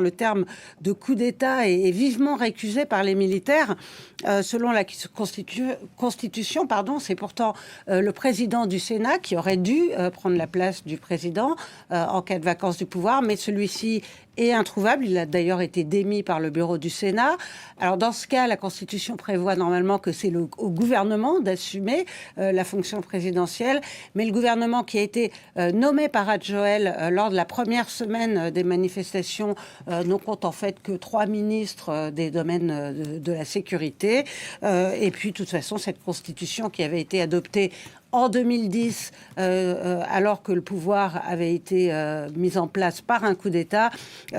Le terme de coup d'État est vivement récusé par les militaires. Selon la Constitution, c'est pourtant le président du Sénat qui aurait dû prendre la place du président en cas de vacance du pouvoir, mais celui-ci est introuvable. Il a d'ailleurs été démis par le bureau du Sénat. Alors dans ce cas, la Constitution prévoit normalement que c'est au gouvernement d'assumer la fonction présidentielle, mais le gouvernement qui a été nommé par Adjoël lors de la première semaine des manifestations ne compte en fait que 3 ministres des domaines de la sécurité. Et puis, de toute façon, cette constitution qui avait été adoptée en 2010, alors que le pouvoir avait été mis en place par un coup d'État,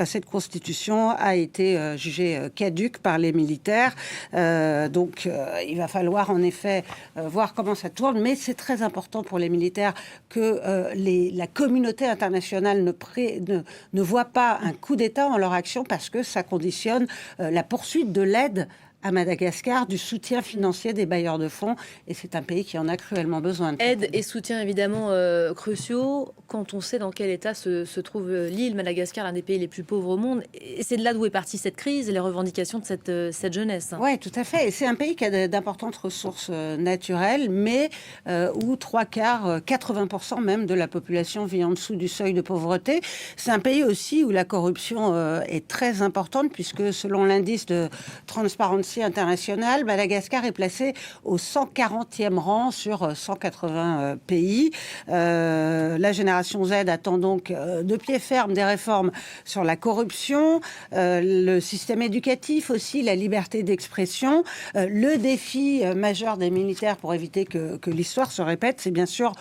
cette constitution a été jugée caduque par les militaires. Donc, il va falloir en effet voir comment ça tourne. Mais c'est très important pour les militaires que la communauté internationale ne voit pas un coup d'État en leur action, parce que ça conditionne la poursuite de l'aide à Madagascar, du soutien financier des bailleurs de fonds, et c'est un pays qui en a cruellement besoin. Aide et soutien évidemment cruciaux quand on sait dans quel état se trouve l'île Madagascar, l'un des pays les plus pauvres au monde. Et c'est de là d'où est partie cette crise et les revendications de cette jeunesse. Oui, tout à fait. Et c'est un pays qui a d'importantes ressources naturelles, mais où 3/4, 80% même de la population vit en dessous du seuil de pauvreté. C'est un pays aussi où la corruption est très importante, puisque selon l'indice de Transparency International, Madagascar est placé au 140e rang sur 180 pays. La génération Z attend donc de pied ferme des réformes sur la corruption, le système éducatif aussi, la liberté d'expression. Le défi majeur des militaires pour éviter que l'histoire se répète, c'est bien sûr